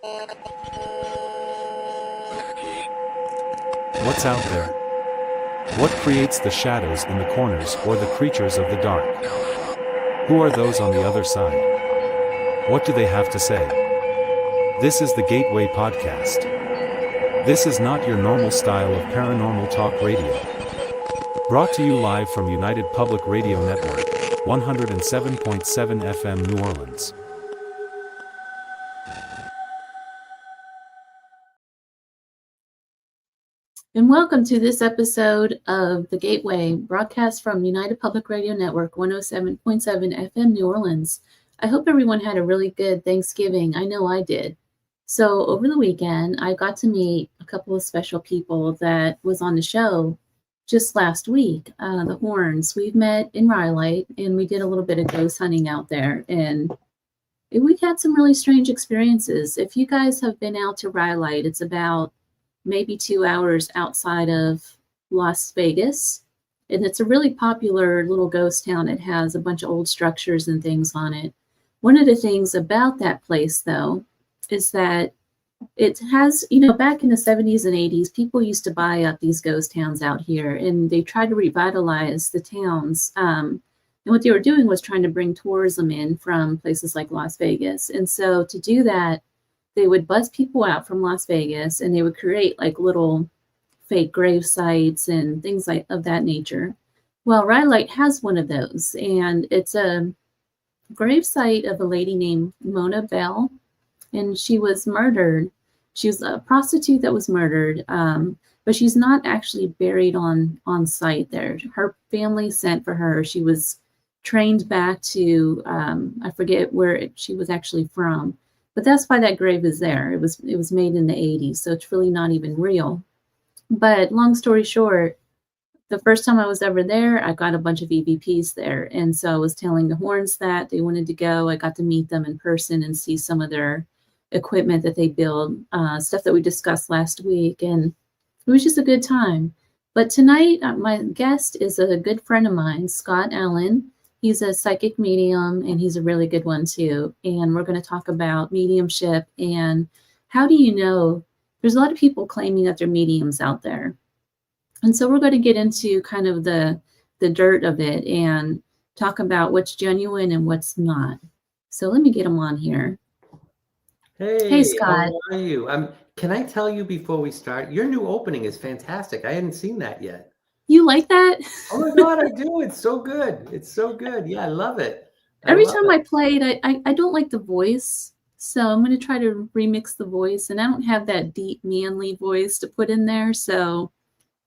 What's out there? What creates the shadows in the corners or the creatures of the dark? Who are those on the other side? What do they have to say? This is the Gateway Podcast. This is not your normal style of paranormal talk radio. Brought to you live from United Public Radio Network, 107.7 FM New Orleans. And welcome to this episode of The Gateway, broadcast from United Public Radio Network, 107.7 FM New Orleans. I hope everyone had a really good Thanksgiving. I know I did. So over the weekend, I got to meet a couple of special people that was on the show just last week, the Horns. We've met in Rhyolite, and we did a little bit of ghost hunting out there, and we had some really strange experiences. If you guys have been out to Rhyolite, it's about maybe 2 hours outside of Las Vegas. And it's a really popular little ghost town. It has a bunch of old structures and things on it. One of the things about that place, though, is that it has, back in the 70s and 80s, people used to buy up these ghost towns out here, and they tried to revitalize the towns. And what they were doing was trying to bring tourism in from places like Las Vegas. And so to do that, they would buzz people out from Las Vegas, and they would create like little fake grave sites and things like of that nature. Well, Rhyolite has one of those, and it's a grave site of a lady named Mona Bell, and she was murdered. She was a prostitute that was murdered, but she's not actually buried on site there. Her family sent for her. She was trained back to, I forget where she was actually from. But that's why that grave is there. It was made in the 80s, so it's really not even real. But long story short, the first time I was ever there, I got a bunch of EVPs there. And so I was telling the Horns that they wanted to go. I got to meet them in person and see some of their equipment that they build, stuff that we discussed last week. And it was just a good time. But tonight, my guest is a good friend of mine, Scott Allan. He's a psychic medium, and he's a really good one too. And we're going to talk about mediumship and how do you know? There's a lot of people claiming that they're mediums out there. And so we're going to get into kind of the dirt of it and talk about what's genuine and what's not. So let me get him on here. Hey, Scott. How are you? Can I tell you before we start, your new opening is fantastic. I hadn't seen that yet. You like that? Oh my God, I do. It's so good. It's so good. Yeah, I love it. Every time I play it, I don't like the voice. So I'm going to try to remix the voice. And I don't have that deep, manly voice to put in there. So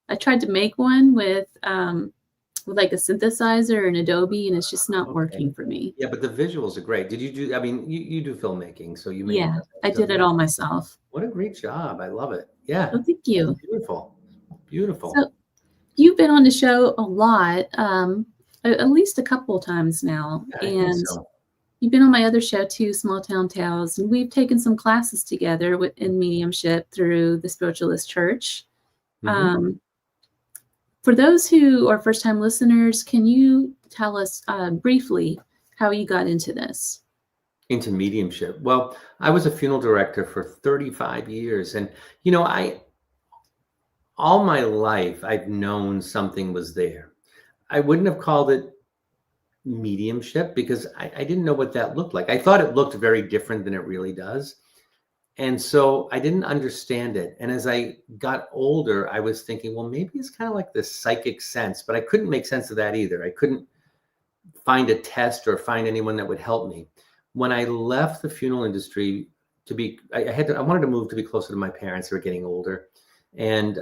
I tried to make one with like a synthesizer and Adobe, and it's just not working for me. Yeah, but the visuals are great. Did you do, you do filmmaking, so you made Yeah, I did it all myself. What a great job. I love it. Yeah. Oh, thank you. Beautiful. Beautiful. So, you've been on the show a lot, at least a couple of times now. Yeah, and you've been on my other show too, Small Town Tales. And we've taken some classes together in mediumship through the Spiritualist Church. Mm-hmm. For those who are first-time listeners, can you tell us briefly how you got into this? Into mediumship? Well, I was a funeral director for 35 years. And, all my life, I've known something was there. I wouldn't have called it mediumship because I didn't know what that looked like. I thought it looked very different than it really does. And so I didn't understand it. And as I got older, I was thinking, well, maybe it's kind of like this psychic sense, but I couldn't make sense of that either. I couldn't find a test or find anyone that would help me. When I left the funeral industry I wanted to move to be closer to my parents who were getting older. And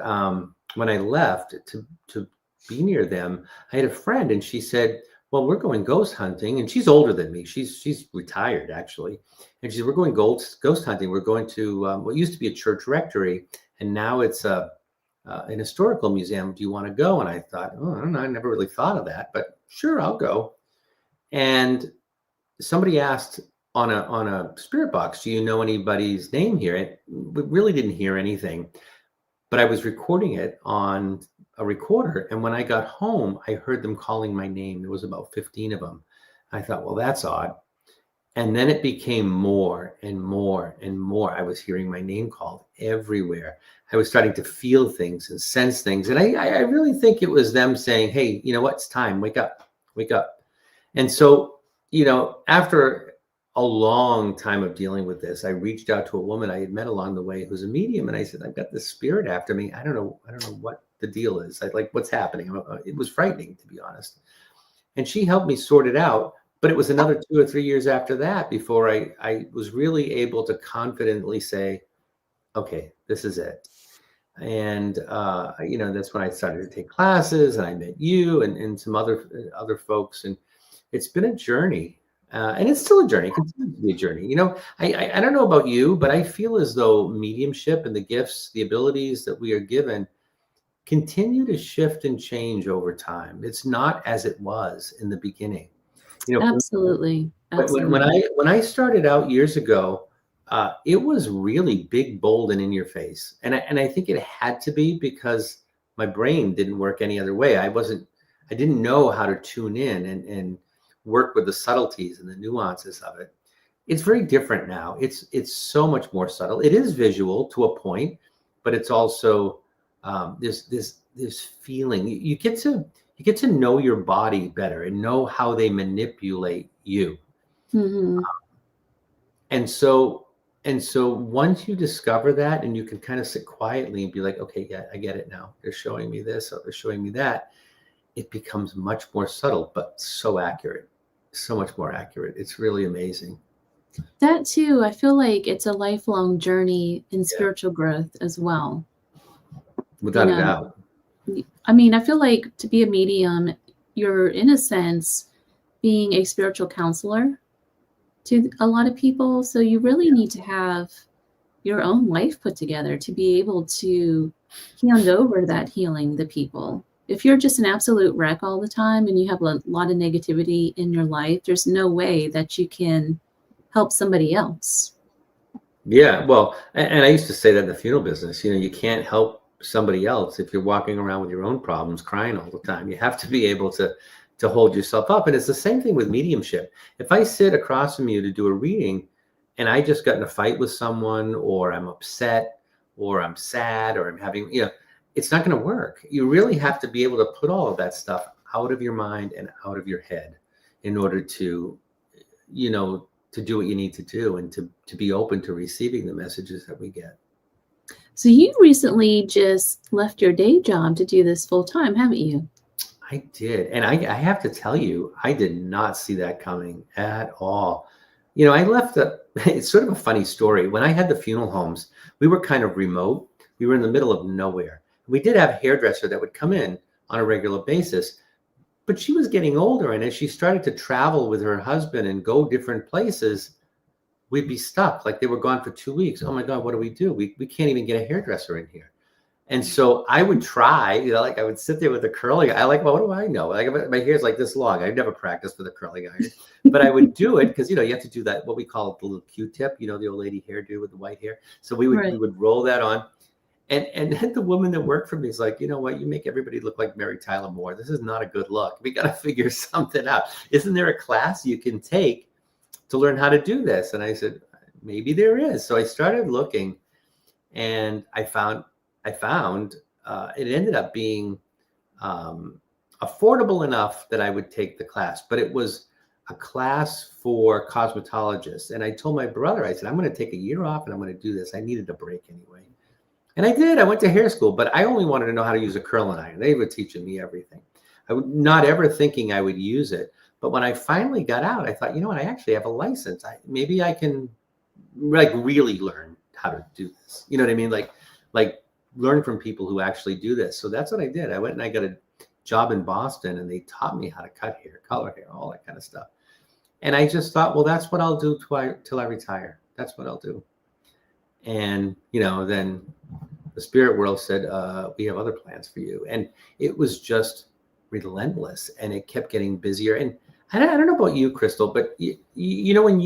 when I left to be near them, I had a friend, and she said, well, we're going ghost hunting. And she's older than me. She's retired, actually. And she said, we're going ghost hunting. We're going to what used to be a church rectory, and now it's an historical museum. Do you want to go? And I thought, oh, I don't know. I never really thought of that, but sure, I'll go. And somebody asked on a spirit box, do you know anybody's name here? We really didn't hear anything. But I was recording it on a recorder. And when I got home, I heard them calling my name. There was about 15 of them. I thought, well, that's odd. And then it became more and more and more. I was hearing my name called everywhere. I was starting to feel things and sense things. And I really think it was them saying, hey, you know what? It's time. Wake up. Wake up. And so, after a long time of dealing with this, I reached out to a woman I had met along the way who's a medium. And I said, I've got this spirit after me. I don't know what the deal is. What's happening? It was frightening, to be honest. And she helped me sort it out. But it was another 2 or 3 years after that before I was really able to confidently say, okay, this is it. And, that's when I started to take classes, and I met you and some other folks. And it's been a journey. And it's still a journey. It continues to be a journey. I don't know about you, but I feel as though mediumship and the gifts, the abilities that we are given continue to shift and change over time. It's not as it was in the beginning. Absolutely. When I started out years ago, it was really big, bold, and in your face. And I think it had to be because my brain didn't work any other way. I didn't know how to tune in and work with the subtleties and the nuances of it. It's very different now. It's so much more subtle. It is visual to a point, but it's also this feeling. You get to know your body better and know how they manipulate you. Mm-hmm. And so once you discover that, and you can kind of sit quietly and be like, okay, yeah, I get it now. They're showing me this, or they're showing me that. It becomes much more subtle, but so accurate, so much more accurate. It's really amazing. That too, I feel like it's a lifelong journey in spiritual growth as well. Without a doubt. I mean, I feel like to be a medium, you're in a sense being a spiritual counselor to a lot of people. So you really need to have your own life put together to be able to hand over that healing to people. If you're just an absolute wreck all the time and you have a lot of negativity in your life, there's no way that you can help somebody else. Yeah, well, and I used to say that in the funeral business, you can't help somebody else if you're walking around with your own problems, crying all the time. You have to be able to hold yourself up. And it's the same thing with mediumship. If I sit across from you to do a reading and I just got in a fight with someone, or I'm upset, or I'm sad, or I'm having, it's not going to work. You really have to be able to put all of that stuff out of your mind and out of your head in order to, to do what you need to do, and to be open to receiving the messages that we get. So you recently just left your day job to do this full time, haven't you? I did. And I have to tell you, I did not see that coming at all. I left it's sort of a funny story. When I had the funeral homes, we were kind of remote. We were in the middle of nowhere. We did have a hairdresser that would come in on a regular basis, but she was getting older. And as she started to travel with her husband and go different places, we'd be stuck. Like they were gone for 2 weeks. Oh my God, what do? We can't even get a hairdresser in here. And so I would try, I would sit there with the curling. Well, what do I know? My hair's like this long. I've never practiced with a curling iron, but I would do it because, you have to do that, what we call it, the little Q-tip, the old lady hairdo with the white hair. So we would roll that on. And then the woman that worked for me is like, you know what? You make everybody look like Mary Tyler Moore. This is not a good look. We got to figure something out. Isn't there a class you can take to learn how to do this? And I said, maybe there is. So I started looking, and I found it ended up being affordable enough that I would take the class, but it was a class for cosmetologists. And I told my brother, I said, I'm going to take a year off and I'm going to do this. I needed a break anyway. And I did. I went to hair school, but I only wanted to know how to use a curling iron. They were teaching me everything. I would not ever thinking I would use it. But when I finally got out, I thought, you know what? I actually have a license. Maybe I can really learn how to do this. You know what I mean? Like learn from people who actually do this. So that's what I did. I went and I got a job in Boston, and they taught me how to cut hair, color hair, all that kind of stuff. And I just thought, well, that's what I'll do till I retire. That's what I'll do. And, then the spirit world said, we have other plans for you. And it was just relentless, and it kept getting busier. And I don't know about you, Crystal, but when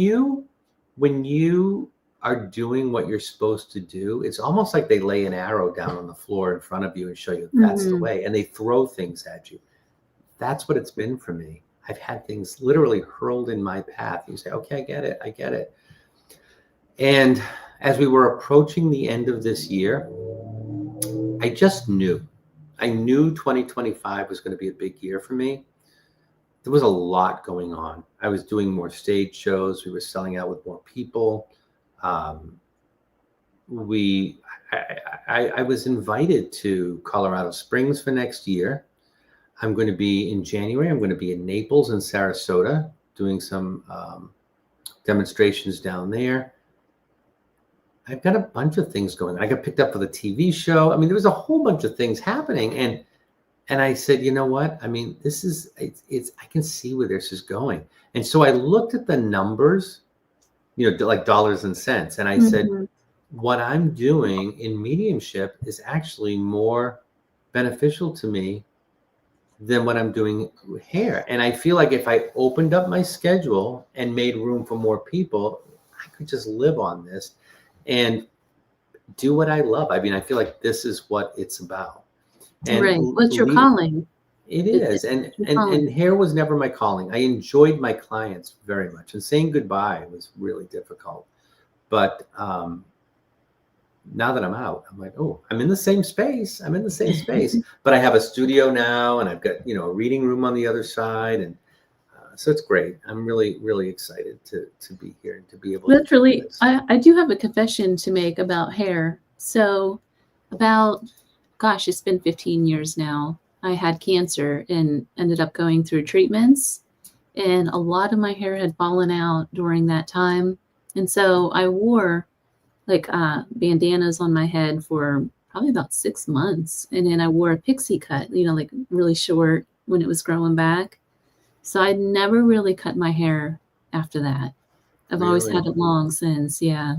you are doing what you're supposed to do, it's almost like they lay an arrow down on the floor in front of you and show you that's the way, and they throw things at you. That's what it's been for me. I've had things literally hurled in my path. You say, okay, I get it. And as we were approaching the end of this year, I just knew. I knew 2025 was going to be a big year for me. There was a lot going on. I was doing more stage shows. We were selling out with more people. I was invited to Colorado Springs for next year. I'm going to be in January. I'm going to be in Naples and Sarasota doing some demonstrations down there. I've got a bunch of things going on. I got picked up for the TV show. I mean, there was a whole bunch of things happening. And I said, you know what? I mean, this is, I can see where this is going. And so I looked at the numbers, you know, like dollars and cents. And I said, what I'm doing in mediumship is actually more beneficial to me than what I'm doing with hair. And I feel like if I opened up my schedule and made room for more people, I could just live on this and do what I love. I mean, I feel like this is what it's about. And right. What's your calling? It is. And hair was never my calling. I enjoyed my clients very much. And saying goodbye was really difficult. But now that I'm out, I'm like, oh, I'm in the same space. But I have a studio now, and I've got, you know, a reading room on the other side. And so it's great. I'm really, really excited to be here and to be able That's to really, I do have a confession to make about hair. So about, gosh, it's been 15 years now. I had cancer and ended up going through treatments. And a lot of my hair had fallen out during that time. And so I wore like bandanas on my head for probably about 6 months. And then I wore a pixie cut, you know, like really short when it was growing back. So I never really cut my hair after that. I've always had it long since. Yeah.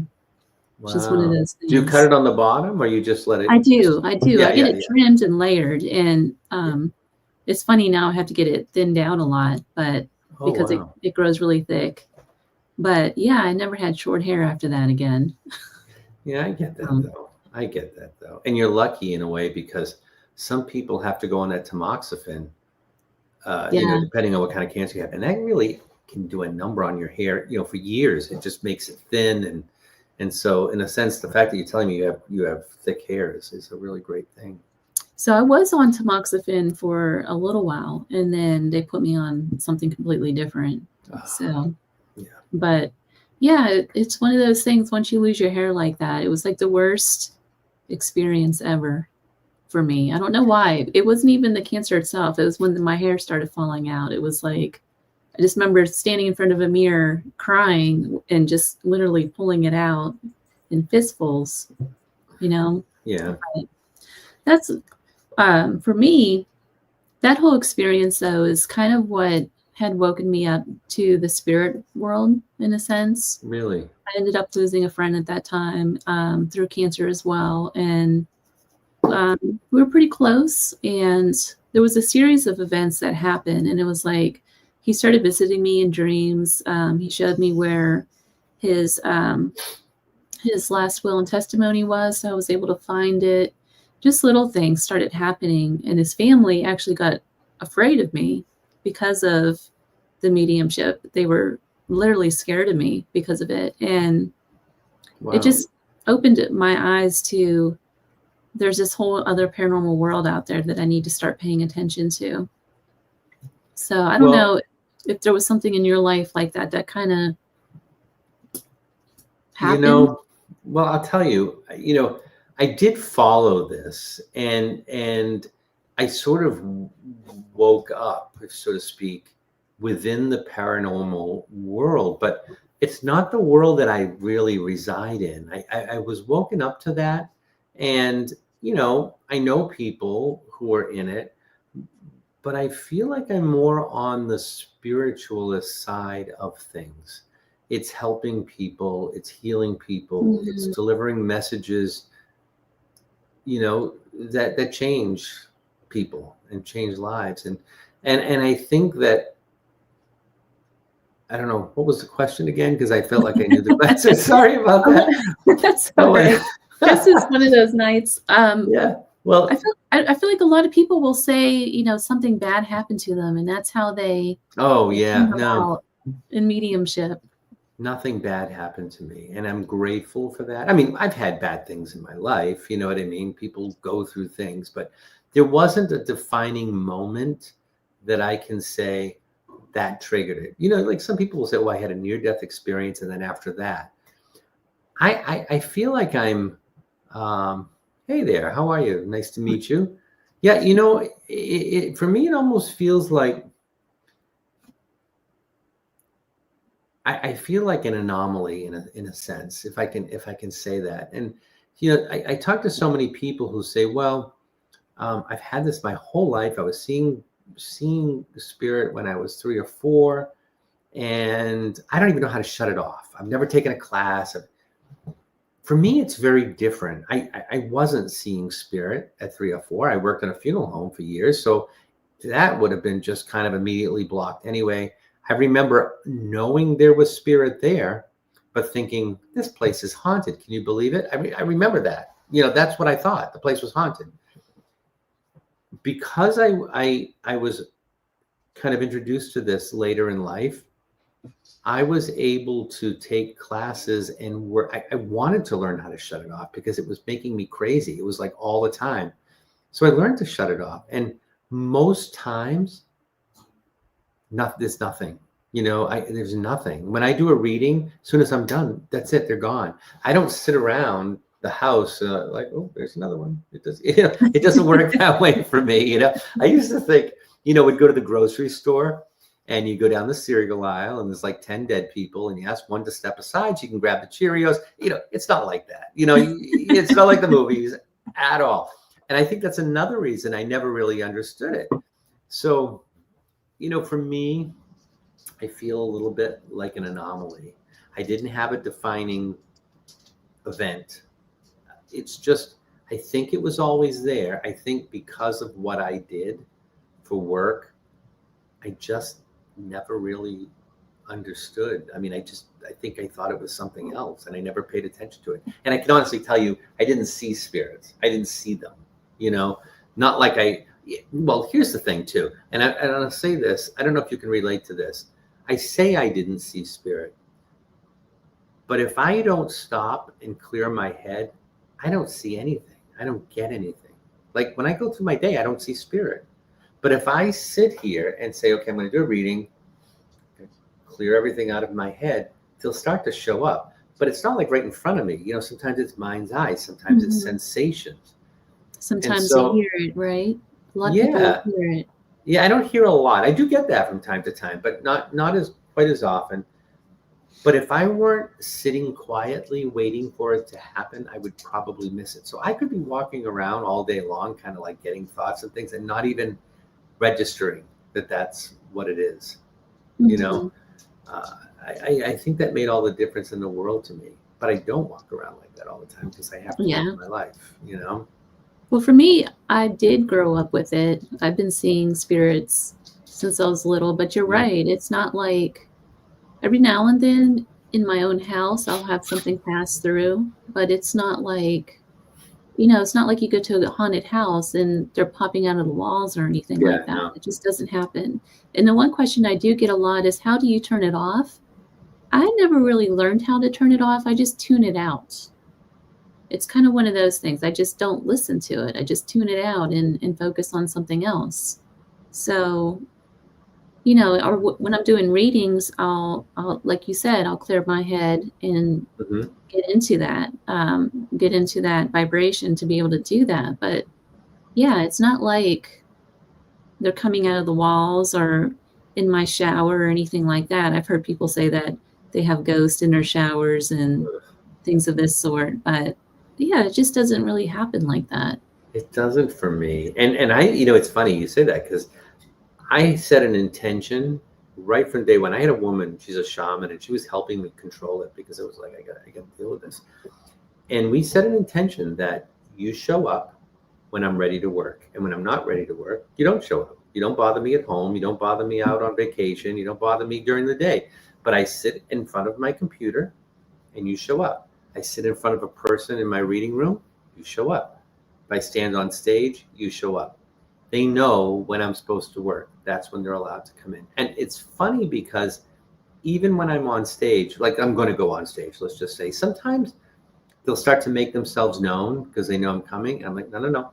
Wow. Just one of those things. Do you cut it on the bottom, or you just let it? I do. Yeah, I get it trimmed and layered. And it's funny now I have to get it thinned out a lot, but because it grows really thick. But yeah, I never had short hair after that again. Yeah, I get that though. And you're lucky in a way, because some people have to go on that tamoxifen, you know, depending on what kind of cancer you have. And that really can do a number on your hair, you know, for years. It just makes it thin. And so in a sense, the fact that you're telling me you have thick hair is a really great thing. So I was on tamoxifen for a little while, and then they put me on something completely different. So, yeah. But yeah, it's one of those things. Once you lose your hair like that, it was like the worst experience ever for me. I don't know why. It wasn't even the cancer itself. It was when my hair started falling out. It was like, I just remember standing in front of a mirror crying and just literally pulling it out in fistfuls, you know? Yeah. But that's, for me, that whole experience though is kind of what had woken me up to the spirit world in a sense. Really? I ended up losing a friend at that time through cancer as well. And we were pretty close, and there was a series of events that happened, and it was like, he started visiting me in dreams. He showed me where his last will and testimony was, so I was able to find it. Just little things started happening, and his family actually got afraid of me because of the mediumship. They were literally scared of me because of it. And it just opened my eyes to, there's this whole other paranormal world out there that I need to start paying attention to. So I don't know if there was something in your life like that that kind of happened. You know, well, I'll tell you, you know, I did follow this, and I sort of woke up, so to speak, within the paranormal world, but it's not the world that I really reside in. I was woken up to that, and, you know, I know people who are in it, but I feel like I'm more on the spiritualist side of things. It's helping people, it's healing people, it's delivering messages, you know, that change people and change lives. And I think that, I don't know, what was the question again? Because I felt like I knew the answer. Sorry about that. That's all right. This is one of those nights. Yeah. Well, I feel like a lot of people will say, you know, something bad happened to them, and that's how they oh yeah, come no, about in mediumship. nothing bad happened to me, and I'm grateful for that. I mean, I've had bad things in my life, you know what I mean? People go through things, but there wasn't a defining moment that I can say that triggered it. You know, like some people will say, "Oh, I had a near-death experience, and then after that," I feel like I'm, hey there, how are you? Nice to meet you. Yeah, you know, for me, it almost feels like I feel like an anomaly in a sense, if I can say that. And you know, I talk to so many people who say, "Well, I've had this my whole life. I was seeing the spirit when I was 3 or 4, and I don't even know how to shut it off. I've never taken a class." For me, it's very different. I wasn't seeing spirit at 3 or 4. I worked in a funeral home for years, so that would have been just kind of immediately blocked anyway. I remember knowing there was spirit there, but thinking this place is haunted. Can you believe it? I remember that. You know, that's what I thought. The place was haunted. Because I was kind of introduced to this later in life, I was able to take classes and work. I wanted to learn how to shut it off because it was making me crazy. It was like all the time. So I learned to shut it off. And most times, there's nothing. You know, there's nothing. When I do a reading, as soon as I'm done, that's it. They're gone. I don't sit around the house like, oh, there's another one. It does. You know, it doesn't work that way for me. You know, I used to think, you know, we'd go to the grocery store and you go down the cereal aisle and there's like 10 dead people and you ask one to step aside so you can grab the Cheerios. You know, it's not like that. You know, it's not like the movies at all. And I think that's another reason I never really understood it. So, you know, for me, I feel a little bit like an anomaly. I didn't have a defining event. It's just, I think it was always there. I think because of what I did for work, I just never really understood. I mean, I think I thought it was something else and I never paid attention to it. And I can honestly tell you, I didn't see spirits. I didn't see them, you know, not like well, here's the thing too. And I'll say this, I don't know if you can relate to this. I say I didn't see spirit, but if I don't stop and clear my head, I don't see anything. I don't get anything. Like when I go through my day, I don't see spirit. But if I sit here and say, okay, I'm going to do a reading, clear everything out of my head, they'll start to show up. But it's not like right in front of me. You know, sometimes it's mind's eye, sometimes it's sensations. Sometimes so, you hear it, right? A lot of yeah, people hear it. yeah, I don't hear a lot. I do get that from time to time, but not as quite as often. But if I weren't sitting quietly waiting for it to happen, I would probably miss it. So I could be walking around all day long, kind of like getting thoughts and things and not even registering that that's what it is. You know, I think that made all the difference in the world to me, but I don't walk around like that all the time because I have to live my life, you know? Well, for me, I did grow up with it. I've been seeing spirits since I was little, but you're right. It's not like every now and then in my own house, I'll have something pass through, but it's not like, you know, it's not like you go to a haunted house and they're popping out of the walls or anything like that. No. It just doesn't happen. And the one question I do get a lot is, how do you turn it off? I never really learned how to turn it off. I just tune it out. It's kind of one of those things. I just don't listen to it. I just tune it out and focus on something else. So, you know, or when I'm doing readings, I'll, like you said, I'll clear my head and get into that vibration to be able to do that. But yeah, it's not like they're coming out of the walls or in my shower or anything like that. I've heard people say that they have ghosts in their showers and things of this sort, but yeah, it just doesn't really happen like that. It doesn't for me. And I, you know, it's funny you say that because I set an intention right from day one. I had a woman, she's a shaman, and she was helping me control it because it was like, I got to deal with this. And we set an intention that you show up when I'm ready to work. And when I'm not ready to work, you don't show up. You don't bother me at home. You don't bother me out on vacation. You don't bother me during the day. But I sit in front of my computer and you show up. I sit in front of a person in my reading room, you show up. If I stand on stage, you show up. They know when I'm supposed to work. That's when they're allowed to come in. And it's funny because even when I'm on stage, like I'm going to go on stage, let's just say, sometimes they'll start to make themselves known because they know I'm coming. And I'm like, no,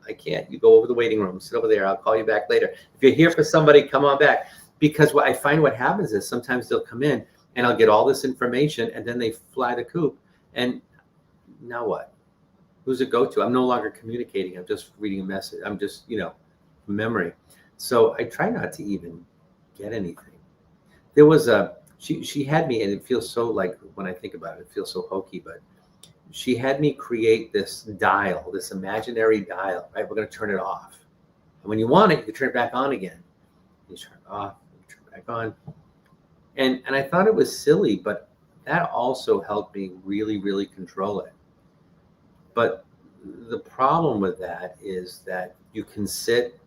I can't. You go over the waiting room, sit over there. I'll call you back later. If you're here for somebody, come on back. Because what I find what happens is sometimes they'll come in and I'll get all this information and then they fly the coop. And now what? Who's it go to? I'm no longer communicating. I'm just reading a message. I'm just, from memory. So I try not to even get anything. There was she had me, and it feels so, like, when I think about it, it feels so hokey, but she had me create this dial, this imaginary dial, right? We're going to turn it off. And when you want it, you can turn it back on again. You turn it off, you turn it back on. And I thought it was silly, but that also helped me really, really control it. But the problem with that is that you can sit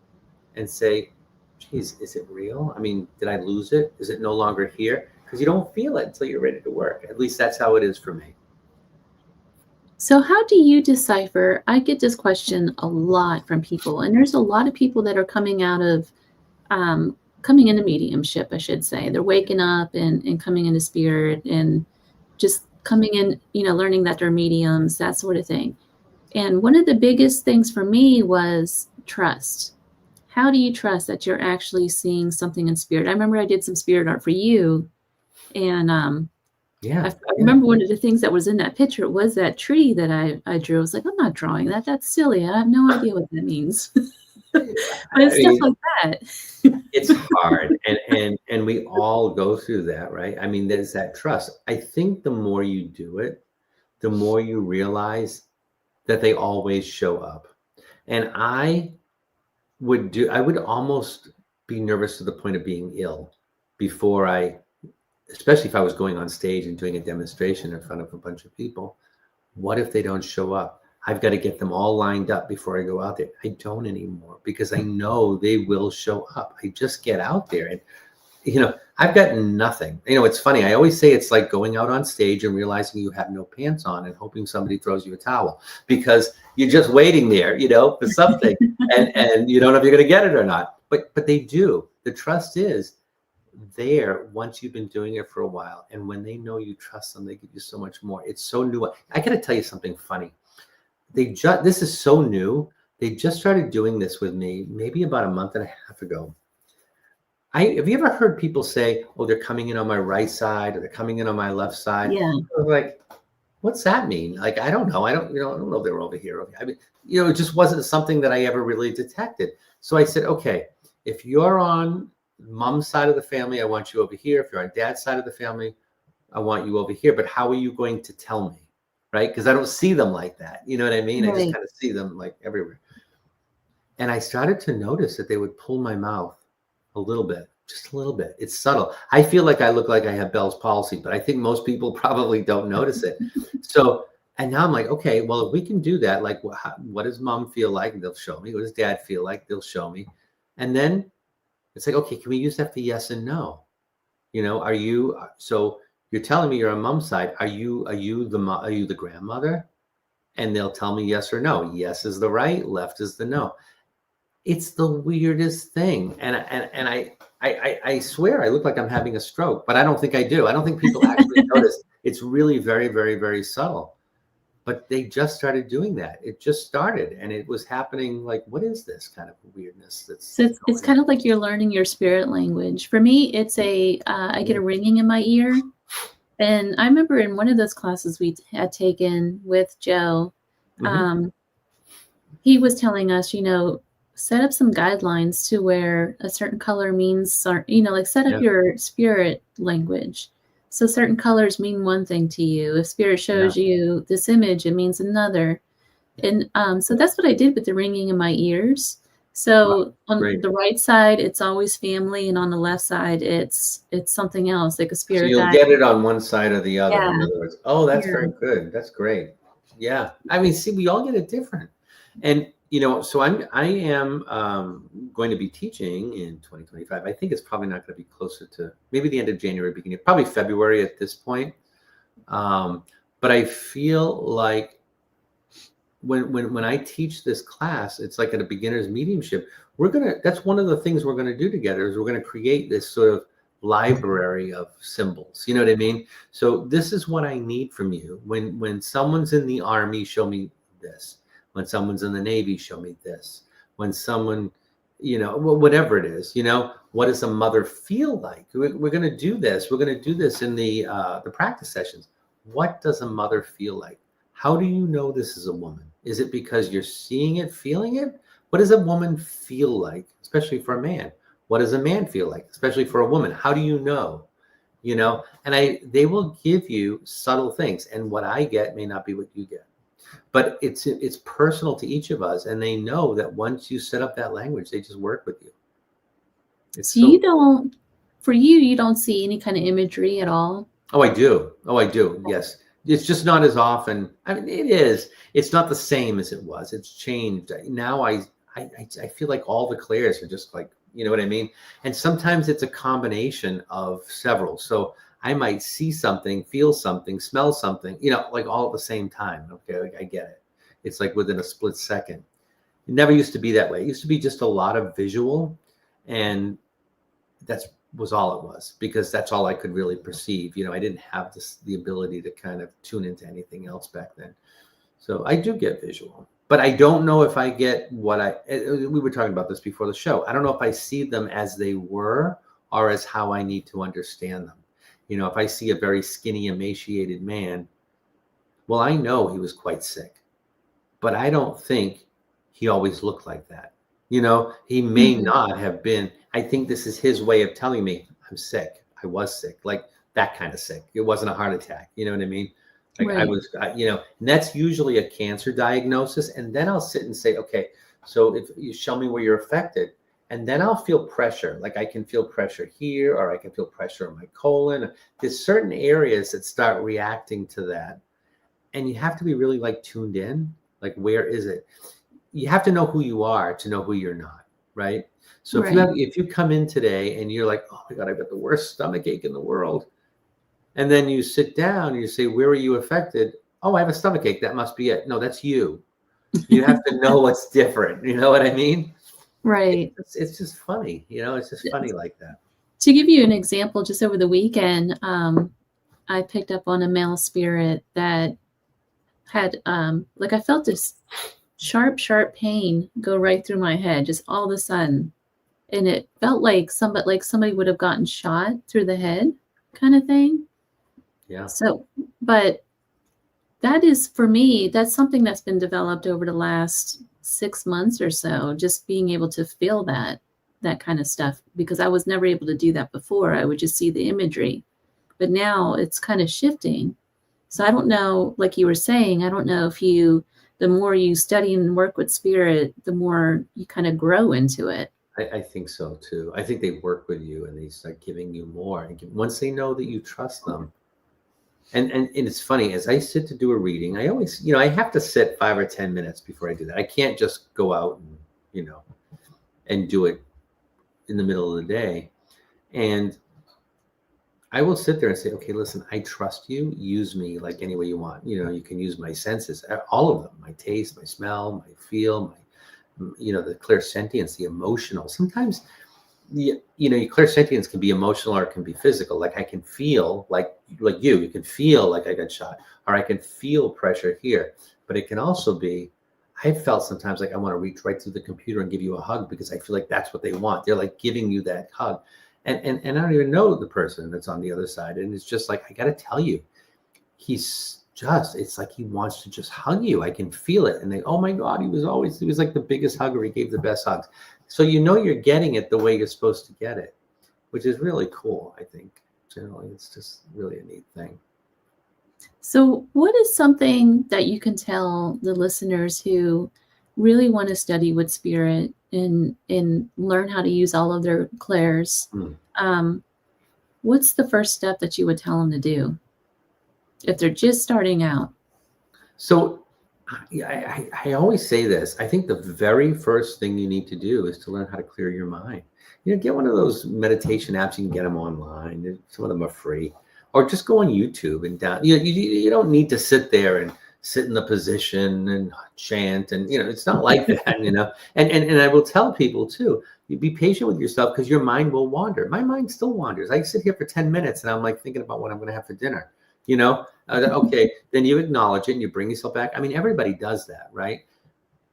and say, geez, is it real? I mean, did I lose it? Is it no longer here? Because you don't feel it until you're ready to work. At least that's how it is for me. So how do you decipher? I get this question a lot from people, and there's a lot of people that are coming out of, coming into mediumship, I should say. They're waking up and coming into spirit and just coming in, learning that they're mediums, that sort of thing. And one of the biggest things for me was trust. How do you trust that you're actually seeing something in spirit? I remember I did some spirit art for you, and I remember one of the things that was in that picture was that tree that I drew. I was like, I'm not drawing that. That's silly. I have no idea what that means. But it's stuff like that. It's hard, and we all go through that, right? I mean, there's that trust. I think the more you do it, the more you realize that they always show up. And I would almost be nervous to the point of being ill before especially if I was going on stage and doing a demonstration in front of a bunch of people. What if they don't show up? I've got to get them all lined up before I go out there. I don't anymore because I know they will show up. I just get out there and, I've got nothing. It's funny. I always say it's like going out on stage and realizing you have no pants on and hoping somebody throws you a towel because you're just waiting there, for something and you don't know if you're going to get it or not. But they do. The trust is there once you've been doing it for a while. And when they know you trust them, they give you so much more. It's so new. I got to tell you something funny. This is so new. They just started doing this with me maybe about a month and a half ago. Have you ever heard people say, oh, they're coming in on my right side or they're coming in on my left side? Yeah. Like, what's that mean? Like, I don't know. I don't know if they're over here. I mean, it just wasn't something that I ever really detected. So I said, okay, if you're on mom's side of the family, I want you over here. If you're on dad's side of the family, I want you over here. But how are you going to tell me? Right? Because I don't see them like that. You know what I mean? Right. I just kind of see them like everywhere. And I started to notice that they would pull my mouth a little bit, just a little bit. It's subtle. I feel like I look like I have Bell's palsy, but I think most people probably don't notice it. So, and now I'm like, okay, well, if we can do that, like, what does mom feel like? They'll show me. What does dad feel like? They'll show me. And then it's like, okay, can we use that for yes and no? So you're telling me you're on mom's side. Are you the grandmother? And they'll tell me yes or no. Yes is the right, left is the no. It's the weirdest thing. And I swear I look like I'm having a stroke, but I don't think I do. I don't think people actually notice. It's really very, very, very subtle. But they just started doing that. It just started, and it was happening. Like, what is this kind of weirdness? It's kind of like you're learning your spirit language. For me, it's I get a ringing in my ear. And I remember in one of those classes we had taken with Joe, he was telling us, set up some guidelines to where a certain color means, like set up your spirit language. So certain colors mean one thing to you. If spirit shows you this image, it means another. And so that's what I did with the ringing in my ears. So on the right side, it's always family, and on the left side, it's something else, like a spirit. So you'll guide. get it on one side or the other. Yeah. In other words, that's very good. That's great. Yeah, I mean, see, we all get it different, and so I am going to be teaching in 2025. I think it's probably not going to be closer to maybe the end of January, beginning, probably February at this point. But I feel like when I teach this class, it's like at a beginner's mediumship, that's one of the things we're gonna do together is we're gonna create this sort of library of symbols. You know what I mean? So this is what I need from you. When someone's in the Army, show me this. When someone's in the Navy, show me this. When someone, whatever it is, what does a mother feel like? We're going to do this. We're going to do this in the practice sessions. What does a mother feel like? How do you know this is a woman? Is it because you're seeing it, feeling it? What does a woman feel like, especially for a man? What does a man feel like, especially for a woman? How do you know? And they will give you subtle things, and what I get may not be what you get. But it's personal to each of us, and they know that once you set up that language, they just work with you. So you don't see any kind of imagery at all? Oh, I do. Yes. It's just not as often. I mean, it is. It's not the same as it was. It's changed. Now I feel like all the clairs are just like, you know what I mean? And sometimes it's a combination of several. So I might see something, feel something, smell something, like all at the same time. Okay, like I get it. It's like within a split second. It never used to be that way. It used to be just a lot of visual, and that was all it was, because that's all I could really perceive. I didn't have the ability to kind of tune into anything else back then. So I do get visual, but I don't know if I get we were talking about this before the show. I don't know if I see them as they were or as how I need to understand them. If I see a very skinny, emaciated man, well, I know he was quite sick, but I don't think he always looked like that. He may not have been. I think this is his way of telling me I'm sick. I was sick, like that kind of sick. It wasn't a heart attack. You know what I mean? Like right. And that's usually a cancer diagnosis. And then I'll sit and say, okay, so if you show me where you're affected, and then I'll feel pressure. Like I can feel pressure here, or I can feel pressure in my colon. There's certain areas that start reacting to that. And you have to be really like tuned in. Like, where is it? You have to know who you are to know who you're not. Right. So if you come in today and you're like, oh my God, I've got the worst stomach ache in the world. And then you sit down and you say, where are you affected? Oh, I have a stomach ache. That must be it. No, that's you. You have to know what's different. You know what I mean? Right. It's just funny. It's just funny like that. To give you an example, just over the weekend, I picked up on a male spirit that had, I felt this sharp pain go right through my head, just all of a sudden. And it felt like somebody would have gotten shot through the head kind of thing. Yeah. So, but that is, for me, that's something that's been developed over the last 6 months or so, just being able to feel that kind of stuff, because I was never able to do that before. I would just see the imagery, but now it's kind of shifting. So I don't know, like you were saying, I don't know if the more you study and work with spirit, the more you kind of grow into it. I think so too. I think they work with you and they start giving you more. And once they know that you trust them. And it's funny, as I sit to do a reading, I always, I have to sit 5 or 10 minutes before I do that. I can't just go out and, and do it in the middle of the day. And I will sit there and say, okay, listen, I trust you. Use me like any way you want. You can use my senses, all of them, my taste, my smell, my feel, the clairsentience, the emotional. Sometimes, your clairsentience can be emotional or it can be physical. Like I can feel like you can feel like I got shot, or I can feel pressure here. But it can also be, I've felt sometimes like I want to reach right through the computer and give you a hug, because I feel like that's what they want. They're like giving you that hug. And I don't even know the person that's on the other side. And it's just like, I got to tell you, it's like he wants to just hug you. I can feel it. And oh my God, he was like the biggest hugger. He gave the best hugs. So you're getting it the way you're supposed to get it, which is really cool. I think generally it's just really a neat thing. So what is something that you can tell the listeners who really want to study with spirit and learn how to use all of their clairs? What's the first step that you would tell them to do if they're just starting out? So I always say this. I think the very first thing you need to do is to learn how to clear your mind. Get one of those meditation apps. You can get them online. Some of them are free. Or just go on YouTube and down. You don't need to sit there and sit in the position and chant. And, it's not like that, And I will tell people too, you be patient with yourself because your mind will wander. My mind still wanders. I sit here for 10 minutes and I'm like thinking about what I'm going to have for dinner, Okay, then you acknowledge it and you bring yourself back. I mean, everybody does that, right?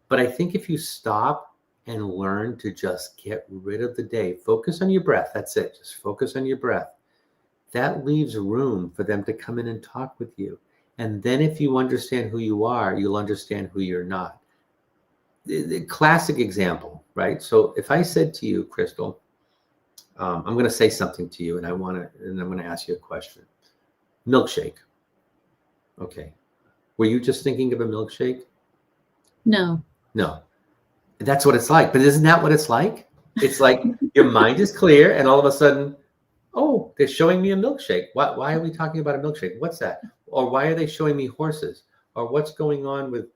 But I think if you stop and learn to just get rid of the day, focus on your breath. That's it. Just focus on your breath. That leaves room for them to come in and talk with you. And then if you understand who you are, you'll understand who you're not. The classic example, right? So if I said to you, Crystal, I'm going to say something to you and I'm going to ask you a question. Milkshake. Okay. Were you just thinking of a milkshake? No. No. That's what it's like. But isn't that what it's like? It's like your mind is clear and all of a sudden, oh, they're showing me a milkshake. Why are we talking about a milkshake? What's that? Or why are they showing me horses? Or what's going on with,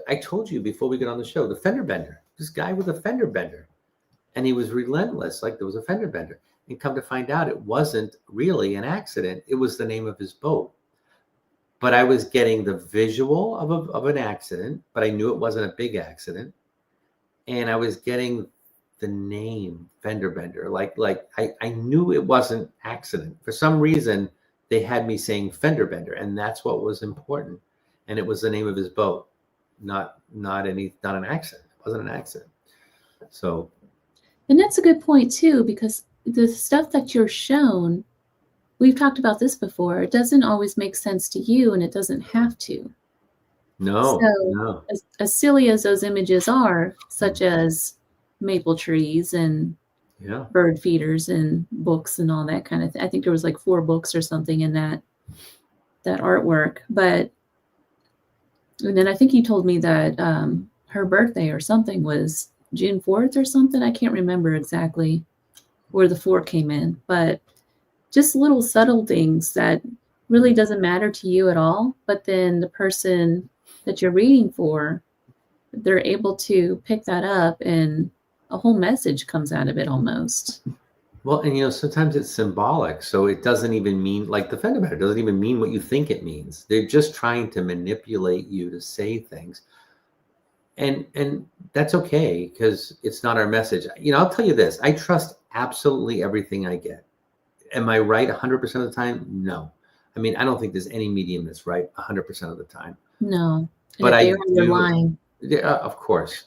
I told you before we get on the show, the fender bender, this guy with a fender bender. And he was relentless, like there was a fender bender. And come to find out, it wasn't really an accident. It was the name of his boat. But I was getting the visual of an accident, but I knew it wasn't a big accident. And I was getting the name fender bender. Like I knew it wasn't accident. For some reason, they had me saying fender bender, and that's what was important. And it was the name of his boat, not an accident. It wasn't an accident. So, and that's a good point too, because the stuff that you're shown, we've talked about this before, it doesn't always make sense to you, and it doesn't have to. No. As silly as those images are, such as maple trees and bird feeders and books and all that kind of thing. I think there was like 4 books or something in that artwork. But and then I think you told me that her birthday or something was June 4th or something. I can't remember exactly where the 4 came in, but just little subtle things that really doesn't matter to you at all. But then the person that you're reading for, they're able to pick that up and a whole message comes out of it almost. Well, and sometimes it's symbolic. So it doesn't even mean, like the fender bender doesn't even mean what you think it means. They're just trying to manipulate you to say things. And that's okay, because it's not our message. I'll tell you this. I trust absolutely everything I get. Am I right 100% of the time? No. I mean, I don't think there's any medium that's right 100% of the time. No. But I do. Lying. Yeah, of course.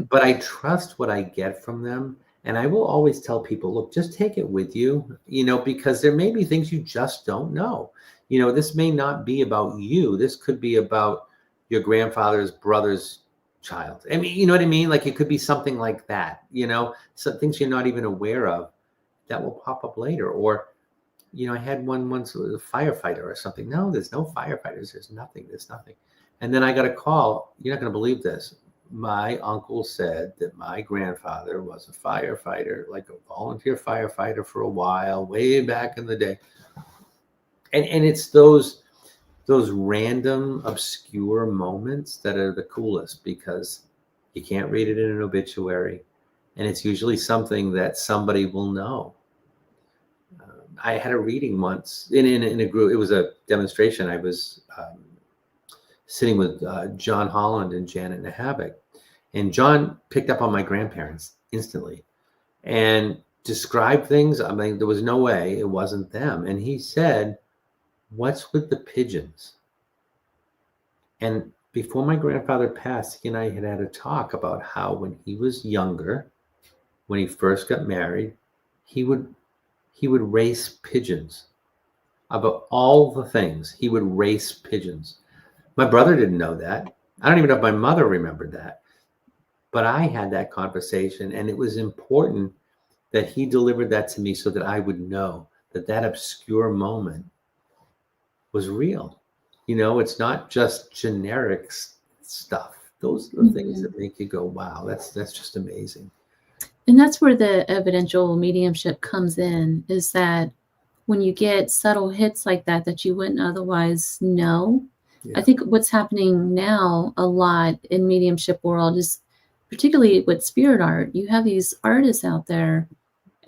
But I trust what I get from them. And I will always tell people, look, just take it with you, because there may be things you just don't know. This may not be about you. This could be about your grandfather's brother's child. I mean, you know what I mean? Like it could be something like that, some things you're not even aware of that will pop up later. Or, I had one once with a firefighter or something. No, there's no firefighters. There's nothing. And then I got a call. You're not going to believe this. My uncle said that my grandfather was a firefighter, like a volunteer firefighter for a while, way back in the day. And it's those random, obscure moments that are the coolest, because you can't read it in an obituary. And it's usually something that somebody will know. I had a reading once in a group. It was a demonstration. I was sitting with John Holland and Janet Nahabik. And John picked up on my grandparents instantly and described things. I mean, there was no way it wasn't them. And he said, "What's with the pigeons?" And before my grandfather passed, he and I had a talk about how when he was younger, when he first got married, he would race pigeons. About all the things, he would race pigeons. My brother didn't know that. I don't even know if my mother remembered that. But I had that conversation, and it was important that he delivered that to me so that I would know that obscure moment was real. It's not just generic stuff. Those are the things that make you go, wow, that's just amazing. And that's where the evidential mediumship comes in, is that when you get subtle hits like that you wouldn't otherwise know. Yeah. I think what's happening now a lot in mediumship world is, particularly with spirit art, you have these artists out there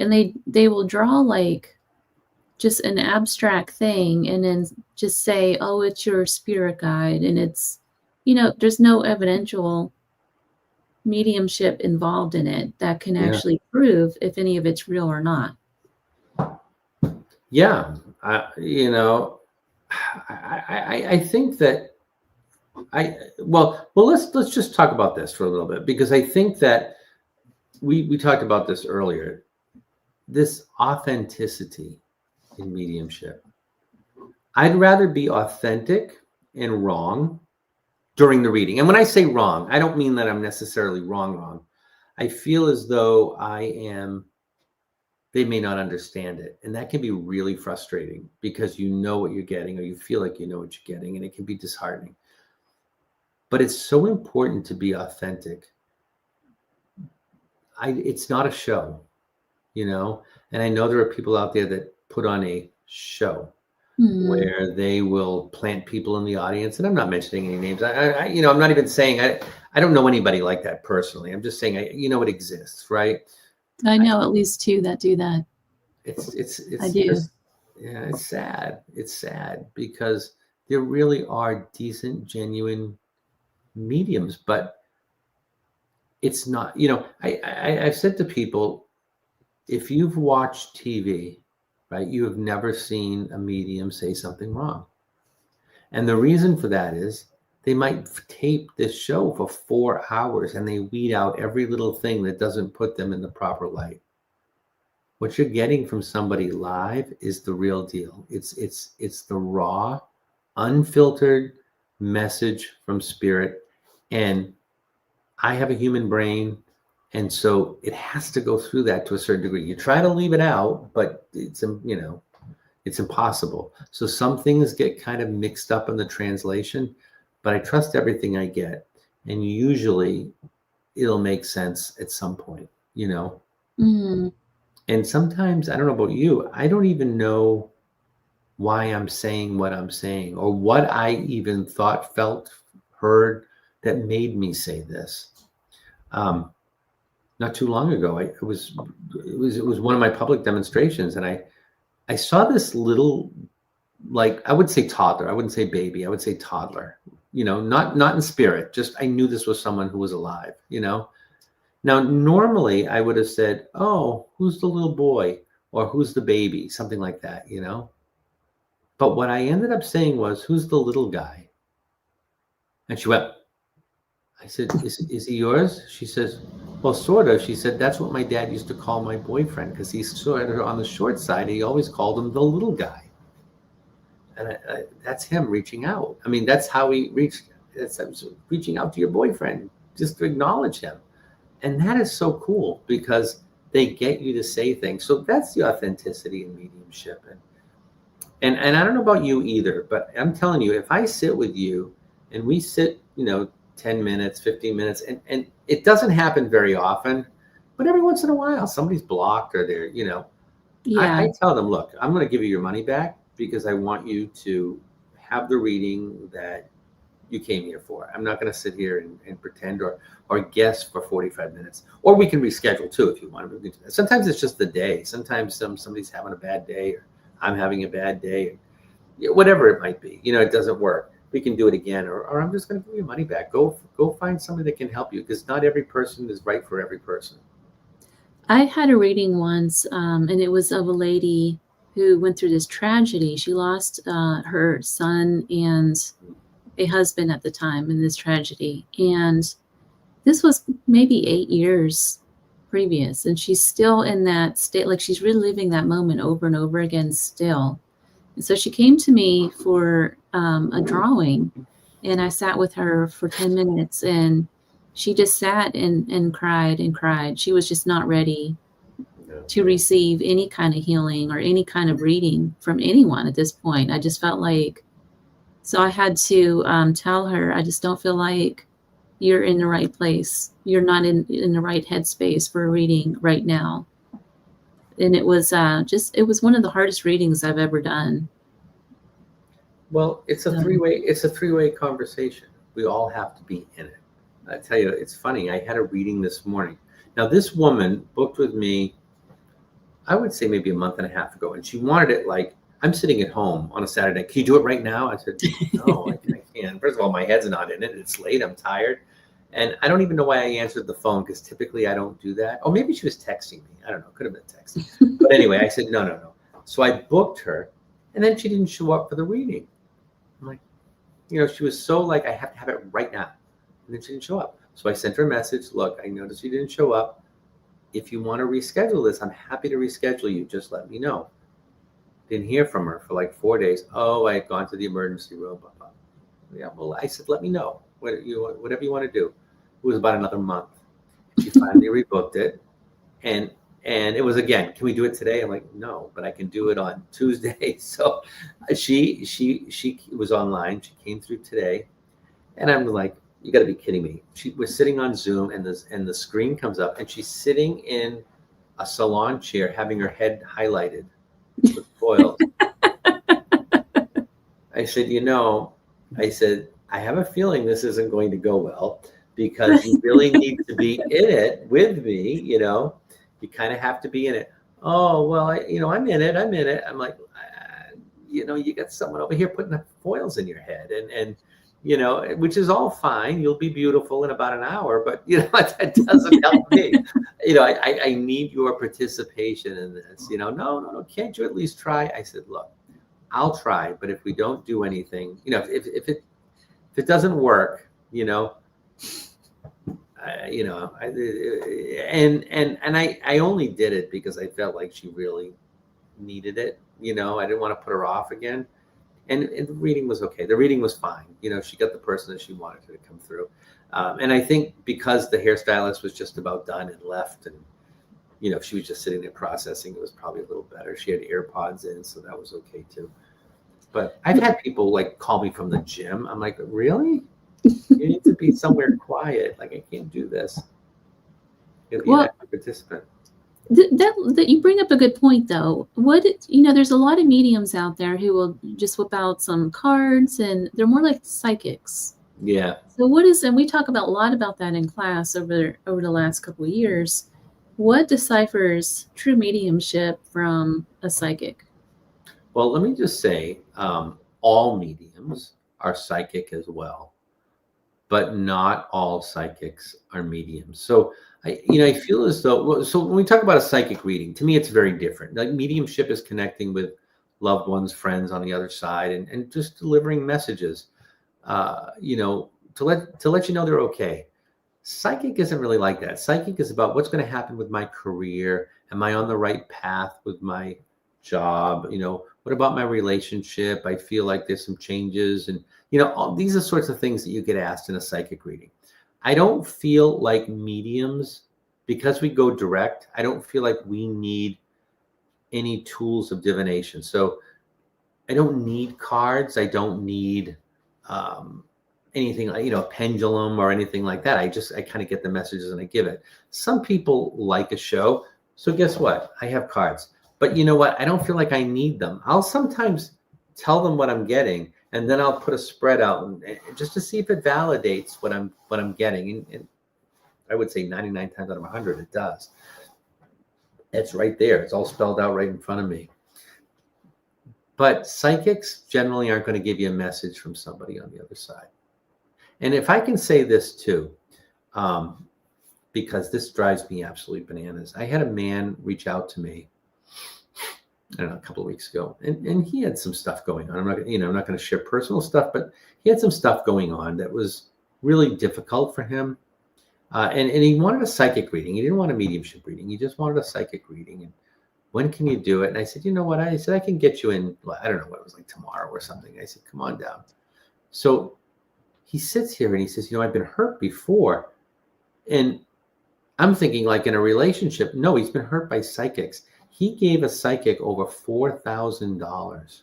and they will draw like just an abstract thing and then just say, oh, it's your spirit guide. And it's, there's no evidential mediumship involved in it that can actually prove if any of it's real or not. Yeah. I think that let's just talk about this for a little bit, because I think that we talked about this earlier, this authenticity in mediumship. I'd rather be authentic and wrong during the reading. And when I say wrong, I don't mean that I'm necessarily wrong. I feel as though they may not understand it. And that can be really frustrating, because you know what you're getting, or you feel like you know what you're getting, and it can be disheartening. But it's so important to be authentic. It's not a show, and I know there are people out there that put on a show where they will plant people in the audience. And I'm not mentioning any names. I'm not even saying, I don't know anybody like that personally. I'm just saying, it exists, right? I know at least 2 that do that. I do. It's sad. It's sad, because there really are decent, genuine mediums, but it's not, I've said to people, if you've watched TV, right, you have never seen a medium say something wrong. And the reason for that is they might tape this show for 4 hours and they weed out every little thing that doesn't put them in the proper light. What you're getting from somebody live is the real deal. It's the raw, unfiltered message from spirit. And I have a human brain, and so it has to go through that to a certain degree. You try to leave it out, but it's impossible. So some things get kind of mixed up in the translation, but I trust everything I get, and usually it'll make sense at some point, Mm-hmm. And sometimes, I don't know about you, I don't even know why I'm saying what I'm saying, or what I even thought, felt, heard that made me say this. Not too long ago, it was one of my public demonstrations, and I saw this little, like, I would say toddler. I wouldn't say baby. I would say toddler. Not in spirit. Just I knew this was someone who was alive. Now, normally I would have said, "Oh, who's the little boy?" or "Who's the baby?" Something like that. But what I ended up saying was, "Who's the little guy?" And she went. I said, is he yours? She says, well, sort of. She said, that's what my dad used to call my boyfriend, because he's sort of on the short side. He always called him the little guy. And that's him reaching out. I mean, that's how he reached. It's reaching out to your boyfriend just to acknowledge him. And that is so cool, because they get you to say things. So that's the authenticity in mediumship. And I don't know about you either, but I'm telling you, if I sit with you and we sit, 10 minutes, 15 minutes. And it doesn't happen very often, but every once in a while, somebody's blocked, or they're, Yeah. I tell them, look, I'm going to give you your money back, because I want you to have the reading that you came here for. I'm not going to sit here and pretend or guess for 45 minutes, or we can reschedule too, if you want. Sometimes it's just the day. Sometimes somebody's having a bad day, or I'm having a bad day, whatever it might be, it doesn't work. We can do it again, or I'm just going to give you money back. Go find somebody that can help you, because not every person is right for every person. I had a reading once, and it was of a lady who went through this tragedy. She lost her son and a husband at the time in this tragedy. And this was maybe 8 years previous. And she's still in that state, like she's reliving that moment over and over again still. And so she came to me for a drawing, and I sat with her for 10 minutes, and she just sat and cried and cried. She was just not ready to receive any kind of healing or any kind of reading from anyone at this point. I just felt like, so I had to tell her, I just don't feel like you're in the right place. You're not in the right headspace for a reading right now. And it was it was one of the hardest readings I've ever done. Well, it's a three-way conversation. We all have to be in it. I tell you, it's funny. I had a reading this morning. Now, this woman booked with me I would say maybe a month and a half ago. And she wanted it like, I'm sitting at home on a Saturday. Can you do it right now? I said, no, I can't. First of all, my head's not in it. It's late. I'm tired. And I don't even know why I answered the phone, because typically I don't do that. Or maybe she was texting me. I don't know. Could have been texting. But anyway, I said, no. So I booked her, and then she didn't show up for the reading. I'm like, she was so like, I have to have it right now. And then she didn't show up. So I sent her a message. Look, I noticed you didn't show up. If you want to reschedule this, I'm happy to reschedule you. Just let me know. Didn't hear from her for like 4 days. Oh, I had gone to the emergency room. Blah, blah. Yeah, well, I said, let me know. Whatever you want to do. It was about another month. She finally rebooked it. And it was, again, can we do it today? I'm like, no, but I can do it on Tuesday. So she was online. She came through today. And I'm like, you got to be kidding me. She was sitting on Zoom, and the screen comes up, and she's sitting in a salon chair having her head highlighted with foils. I said, I have a feeling this isn't going to go well, because you really need to be in it with me. You kind of have to be in it. Oh, well, I'm in it. I'm like, you got someone over here putting foils in your head, and which is all fine. You'll be beautiful in about an hour, but that doesn't help me. I need your participation in this. No, can't you at least try? I said, look, I'll try, but if we don't do anything, if it doesn't work, I only did it because I felt like she really needed it. I didn't want to put her off again. And the reading was okay. The reading was fine. She got the person that she wanted to come through. And I think because the hairstylist was just about done and left, and, she was just sitting there processing, it was probably a little better. She had AirPods in, so that was okay too. But I've had people like call me from the gym. I'm like, really? You need to be somewhere quiet. Like, I can't do this. You're an active participant. That you bring up a good point, though. There's a lot of mediums out there who will just whip out some cards, and they're more like psychics. Yeah. So and we talk a lot about that in class over the last couple of years. What deciphers true mediumship from a psychic? Well, let me just say, all mediums are psychic as well, but not all psychics are mediums. So I feel as though, so when we talk about a psychic reading, to me, it's very different. Like, mediumship is connecting with loved ones, friends on the other side, and just delivering messages, to let you know they're okay. Psychic isn't really like that. Psychic is about what's going to happen with my career. Am I on the right path with my job? What about my relationship? I feel like there's some changes, and all these are sorts of things that you get asked in a psychic reading. I don't feel like mediums, because we go direct, I don't feel like we need any tools of divination. So I don't need cards. I don't need anything like, a pendulum or anything like that. I kind of get the messages and I give it. Some people like a show. So guess what? I have cards. But you know what? I don't feel like I need them. I'll sometimes tell them what I'm getting, and then I'll put a spread out and just to see if it validates what I'm getting. And I would say 99 times out of 100, it does. It's right there. It's all spelled out right in front of me. But psychics generally aren't going to give you a message from somebody on the other side. And if I can say this too, because this drives me absolutely bananas. I had a man reach out to me, I don't know, a couple of weeks ago, and he had some stuff going on. I'm not going to share personal stuff, but he had some stuff going on that was really difficult for him. And he wanted a psychic reading. He didn't want a mediumship reading. He just wanted a psychic reading. And when can you do it? And I said, you know what? I said, I can get you in, I don't know what it was, like tomorrow or something. I said, come on down. So he sits here and he says, I've been hurt before. And I'm thinking, like, in a relationship, no, he's been hurt by psychics. He gave a psychic over $4,000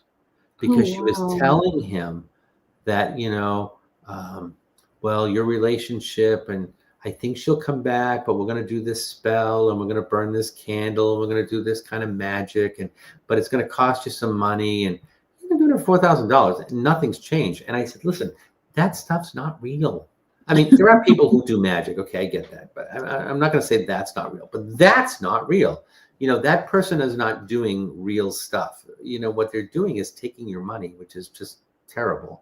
because she was telling him that, well, your relationship, and I think she'll come back, but we're going to do this spell, and we're going to burn this candle, and we're going to do this kind of magic, but it's going to cost you some money, and you've been doing it for $4,000, and nothing's changed. And I said, listen, that stuff's not real. I mean, there are people who do magic. Okay, I get that, but I'm not going to say that's not real, but that's not real. that person is not doing real stuff. What they're doing is taking your money, which is just terrible.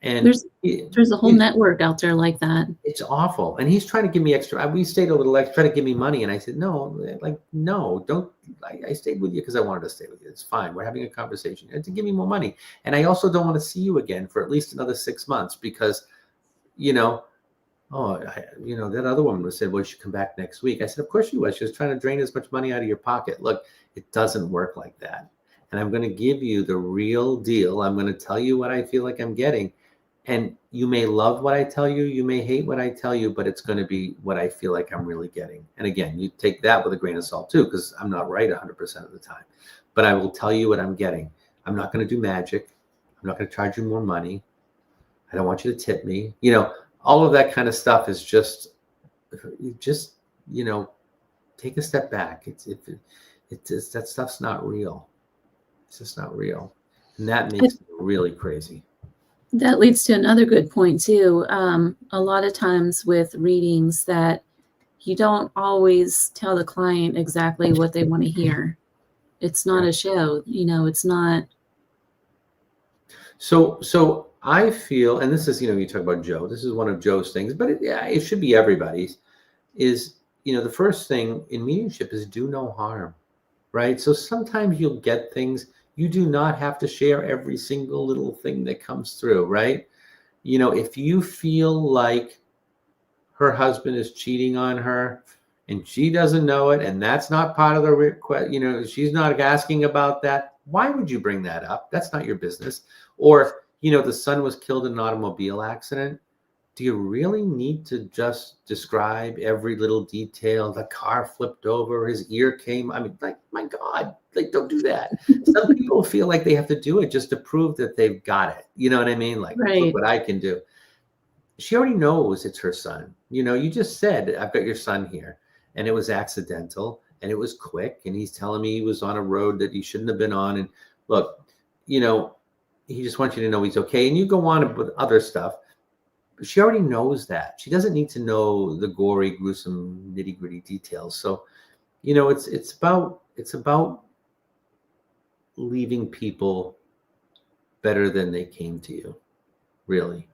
And there's a whole network out there like that. It's awful. And he's trying to give me extra. We stayed a little extra, trying to give me money. And I said, no, don't. I stayed with you because I wanted to stay with you. It's fine. We're having a conversation. And to give me more money. And I also don't want to see you again for at least another 6 months because, that other woman said, well, you should come back next week. I said, of course she was. She was trying to drain as much money out of your pocket. Look, it doesn't work like that. And I'm going to give you the real deal. I'm going to tell you what I feel like I'm getting. And you may love what I tell you, you may hate what I tell you, but it's going to be what I feel like I'm really getting. And again, you take that with a grain of salt too, because I'm not right 100% of the time. But I will tell you what I'm getting. I'm not going to do magic. I'm not going to charge you more money. I don't want you to tip me. All of that kind of stuff is just take a step back. It's that stuff's not real. It's just not real. And that makes me really crazy. That leads to another good point too. A lot of times with readings that you don't always tell the client exactly what they want to hear. It's not a show, it's not. So I feel, and this is, you talk about Joe, this is one of Joe's things, but it should be everybody's, is, the first thing in mediumship is do no harm, right? So sometimes you'll get things. You do not have to share every single little thing that comes through, right? If you feel like her husband is cheating on her and she doesn't know it, and that's not part of the request, she's not asking about that, why would you bring that up? That's not your business. Or, the son was killed in an automobile accident. Do you really need to just describe every little detail? The car flipped over, his ear came. I mean, my God, don't do that. Some people feel like they have to do it just to prove that they've got it. You know what I mean? Look what I can do. She already knows it's her son. You just said, I've got your son here. And it was accidental and it was quick. And he's telling me he was on a road that he shouldn't have been on. And look, he just wants you to know he's okay. And you go on with other stuff. She already knows that. She doesn't need to know the gory, gruesome, nitty-gritty details. So, it's about leaving people better than they came to you, really.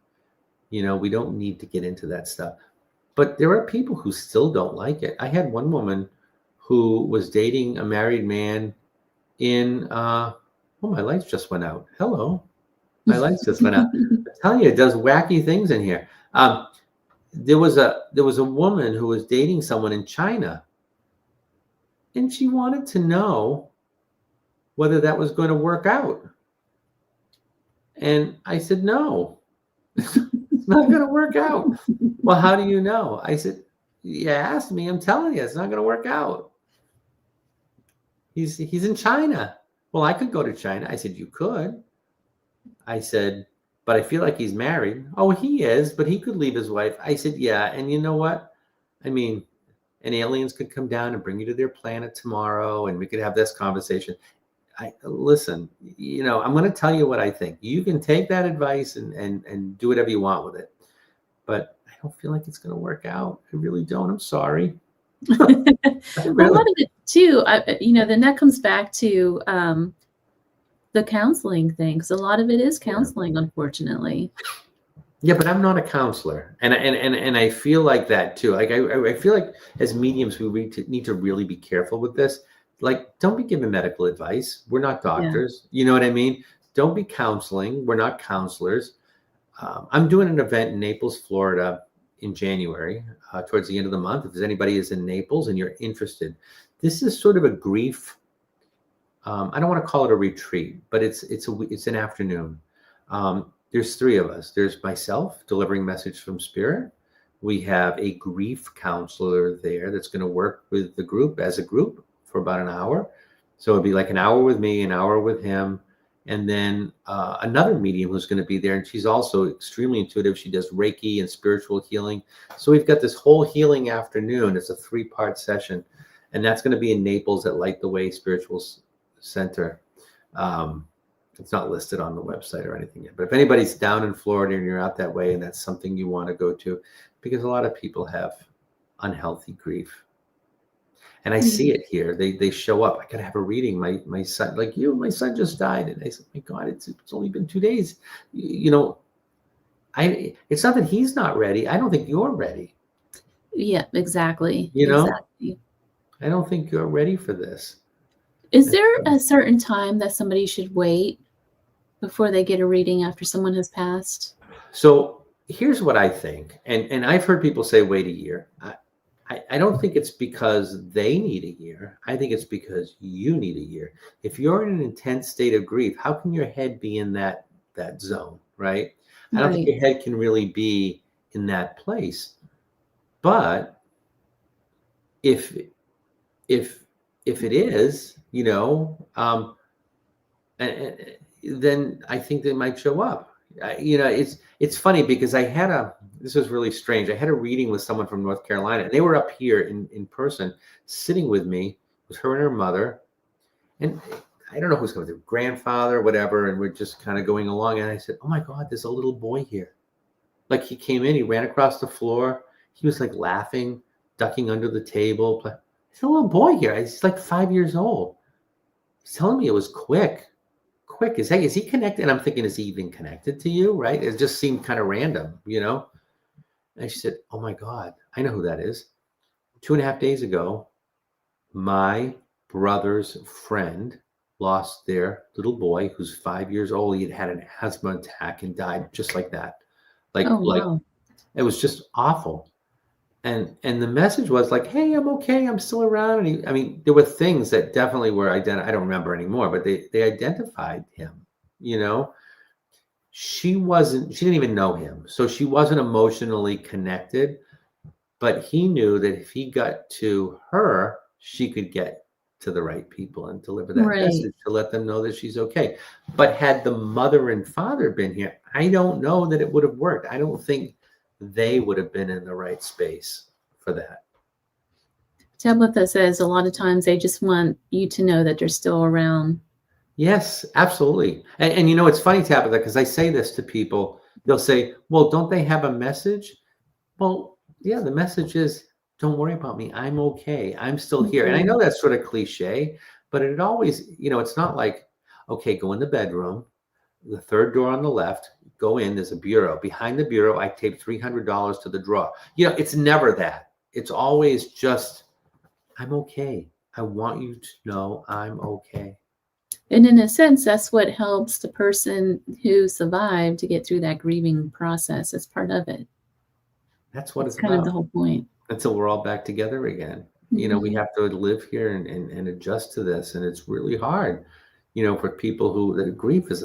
We don't need to get into that stuff. But there are people who still don't like it. I had one woman who was dating a married man in my lights just went out. Hello. My lights just went out. I'm telling you, it does wacky things in here. There was a woman who was dating someone in China, and she wanted to know whether that was going to work out. And I said, no, it's not going to work out. Well, how do you know? I said, you asked me. I'm telling you, it's not going to work out. He's in China. Well, I could go to China. I said, you could. I said, but I feel like he's married. Oh, he is, but he could leave his wife. I said, yeah. And you know what? I mean, and aliens could come down and bring you to their planet tomorrow, and we could have this conversation. Listen, I'm going to tell you what I think. You can take that advice and do whatever you want with it. But I don't feel like it's going to work out. I really don't. I'm sorry. Well, a lot of it too, then that comes back to the counseling thing. So a lot of it is counseling, unfortunately. Yeah, but I'm not a counselor, and I feel like that too. Like I feel like as mediums, we need to really be careful with this. Like, don't be giving medical advice. We're not doctors. Yeah. You know what I mean? Don't be counseling. We're not counselors. I'm doing an event in Naples, Florida in January, towards the end of the month. If there's anybody is in Naples and you're interested, this is sort of a grief. I don't want to call it a retreat, but it's an afternoon. There's 3 of us. There's myself delivering message from spirit. We have a grief counselor there that's going to work with the group as a group for about an hour. So it'd be like an hour with me, an hour with him. And then another medium who's going to be there. And she's also extremely intuitive. She does Reiki and spiritual healing. So we've got this whole healing afternoon. It's a 3-part session. And that's going to be in Naples at Light the Way Spiritual Center. It's not listed on the website or anything yet. But if anybody's down in Florida and you're out that way and that's something you want to go to, because a lot of people have unhealthy grief. And I see it here. They show up. I gotta have a reading. My son, like you, my son just died. And I said, my God, it's only been 2 days. You know, it's not that he's not ready. I don't think you're ready. Yeah, exactly. You know, Exactly. I don't think you're ready for this. Is there a certain time that somebody should wait before they get a reading after someone has passed? So here's what I think. And I've heard people say, wait a year. I don't think it's because they need a year. I think it's because you need a year. If you're in an intense state of grief, how can your head be in that zone, right? I don't think Right. your head can really be in that place. But if it is, you know, then I think they might show up. You know, it's funny because this was really strange. I had a reading with someone from North Carolina, and they were up here in person, sitting with me. It was her and her mother, and I don't know who's coming, their grandfather, whatever, and we're just kind of going along. And I said, "Oh my God, there's a little boy here." Like he came in, he ran across the floor. He was like laughing, ducking under the table. There's a little boy here. He's like 5 years old. He's telling me it was quick. Is he connected? And I'm thinking, is he even connected to you? Right? It just seemed kind of random, you know? And she said, oh my God, I know who that is. 2.5 days ago, my brother's friend lost their little boy who's 5 years old. He had had an asthma attack and died just like that. Like Wow. it was just awful. And the message was like, hey, I'm okay. I'm still around. And I mean, there were things that definitely were I don't remember anymore, but they identified him, you know. She didn't even know him. So she wasn't emotionally connected, but he knew that if he got to her, she could get to the right people and deliver that Right. message to let them know that she's okay. But had the mother and father been here, I don't know that it would have worked. I don't think they would have been in the right space for that. Tabitha says a lot of times they just want you to know that they're still around. Yes, absolutely. And you know, it's funny, Tabitha, because I say this to people. They'll say, well, don't they have a message? Well, yeah, the message is, don't worry about me. I'm okay. I'm still here. And I know that's sort of cliche, but it always, you know, it's not like, okay, go in the bedroom, the third door on the left, go in, there's a bureau. Behind the bureau, I taped $300 to the drawer. You know, it's never that. It's always just, I'm okay. I want you to know I'm okay. And in a sense, that's what helps the person who survived to get through that grieving process. It's part of it. That's what it's kind about. of the whole point. Until we're all back together again. You know, we have to live here and adjust to this. And it's really hard, you know, for people that grief it's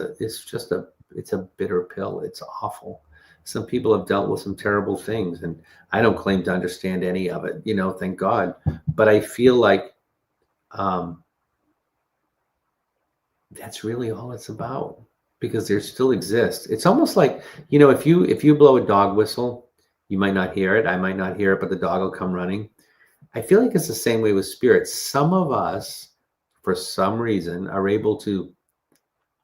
a bitter pill. It's awful. Some people have dealt with some terrible things, and I don't claim to understand any of it, you know, thank God. But I feel like that's really all it's about, because there still exists. It's almost like, you know, if you blow a dog whistle, you might not hear it. I might not hear it, but the dog will come running. I feel like it's the same way with spirits. Some of us, for some reason, are able to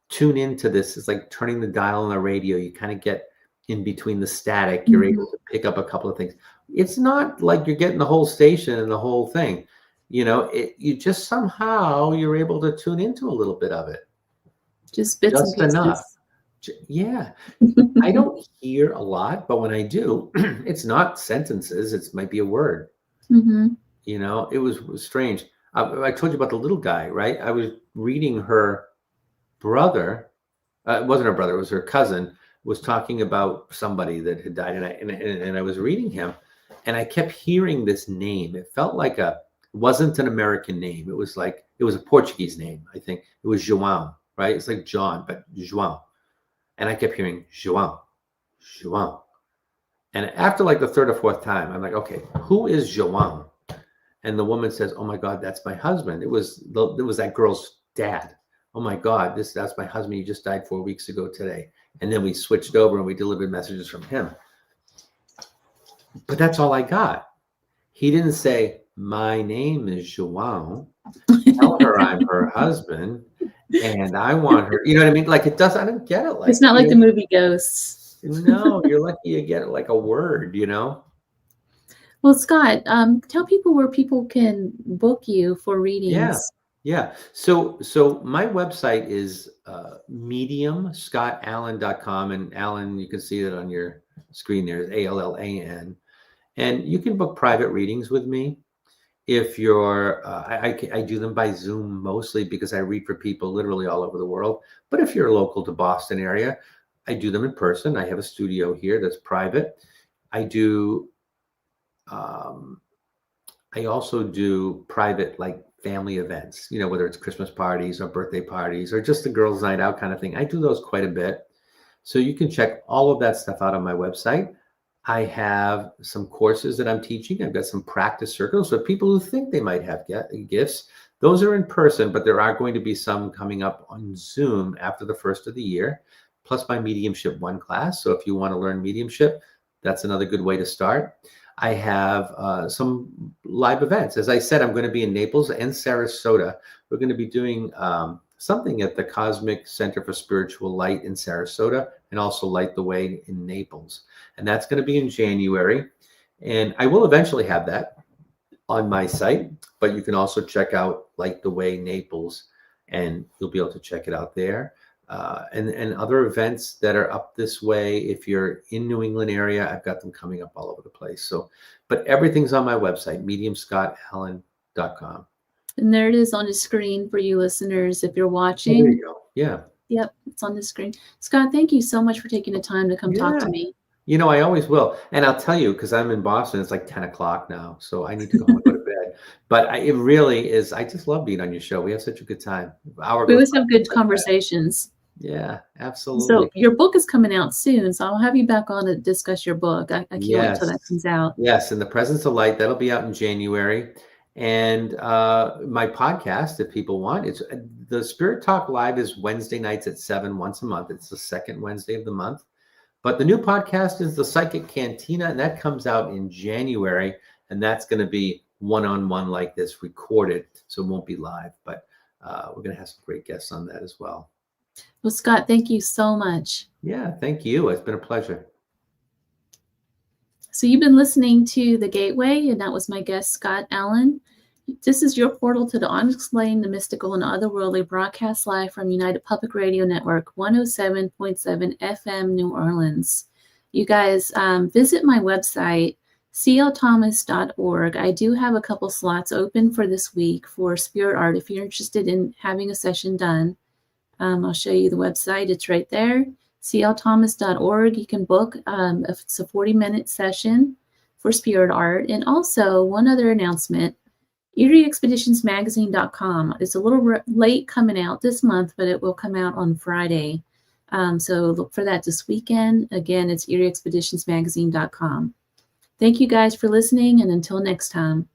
tune into this. It's like turning the dial on the radio. You kind of get in between the static. You're able to pick up a couple of things. It's not like you're getting the whole station and the whole thing. You know, you just somehow you're able to tune into a little bit of it. Just bits and pieces. Enough. Yeah. I don't hear a lot, but when I do, it's not sentences. It might be a word. You know, it was strange. I told you about the little guy, right? I was reading her brother. It wasn't her brother. It was her cousin. Was talking about somebody that had died, and I was reading him, and I kept hearing this name. It felt like it wasn't an American name. It was a Portuguese name. I think it was João, right? It's like John, but João. And I kept hearing João. And after like the third or fourth time, I'm like, okay, who is João? And the woman says, oh my God, that's my husband. It was that girl's dad. Oh my God, that's my husband. He just died 4 weeks ago today. And then we switched over and we delivered messages from him. But that's all I got. He didn't say, my name is João. Tell her I'm her husband. And I want her, you know what I mean? Like I don't get it. Like it's not like the movie Ghosts. No, you're lucky you get it like a word, you know? Well, Scott, tell people where people can book you for Yeah. readings. Yeah. So my website is mediumscottallan.com, and Allan, you can see it on your screen there, is Allan. And you can book private readings with me. If you're, I do them by Zoom mostly because I read for people literally all over the world. But if you're local to Boston area, I do them in person. I have a studio here that's private. I do, um, I also do private, like family events, whether it's Christmas parties or birthday parties or just the girls' night out kind of thing. I do those quite a bit. So you can check all of that stuff out on my website. I have some courses that I'm teaching. I've got some practice circles for people who think they might have gifts. Those are in person, but there are going to be some coming up on Zoom after the first of the year, plus my Mediumship 1 class. So if you want to learn mediumship, that's another good way to start. I have some live events. As I said, I'm going to be in Naples and Sarasota. We're going to be doing something at the Cosmic Center for Spiritual Light in Sarasota, and also Light the Way in Naples. And that's going to be in January. And I will eventually have that on my site, but you can also check out Light the Way Naples, and you'll be able to check it out there. And other events that are up this way. If you're in New England area, I've got them coming up all over the place. So, but everything's on my website, mediumscottallan.com. And there it is on the screen for you listeners if you're Oh, there watching. you go. Yeah. Yep, it's on the screen. Scott, thank you so much for taking the time to come talk to me. I always will. And I'll tell you, because I'm in Boston, it's like 10 o'clock now. So I need to go home and go to bed. But it really is, I just love being on your show. We have such a good time. We always have good like conversations. Yeah, absolutely. So your book is coming out soon. So I'll have you back on to discuss your book. I can't wait till that comes out. Yes, In the Presence of Light. That'll be out in January. And my podcast, if people want, it's the Spirit Talk Live is Wednesday nights at 7 once a month. It's the second Wednesday of the month. But the new podcast is the Psychic Cantina, and that comes out in January. And that's going to be one-on-one like this, recorded. So it won't be live, but we're going to have some great guests on that as well. Well, Scott, thank you so much. Yeah, thank you. It's been a pleasure. So you've been listening to The Gateway, and that was my guest, Scott Allan. This is your portal to the unexplained, the mystical, and otherworldly, broadcast live from United Public Radio Network, 107.7 FM, New Orleans. You guys visit my website, clthomas.org. I do have a couple slots open for this week for spirit art. If you're interested in having a session done, I'll show you the website. It's right there, clthomas.org. You can book it's a 40-minute session for spirit art. And also, one other announcement, erieexpeditionsmagazine.com. It's a little late coming out this month, but it will come out on Friday. So look for that this weekend. Again, it's erieexpeditionsmagazine.com. Thank you guys for listening, and until next time.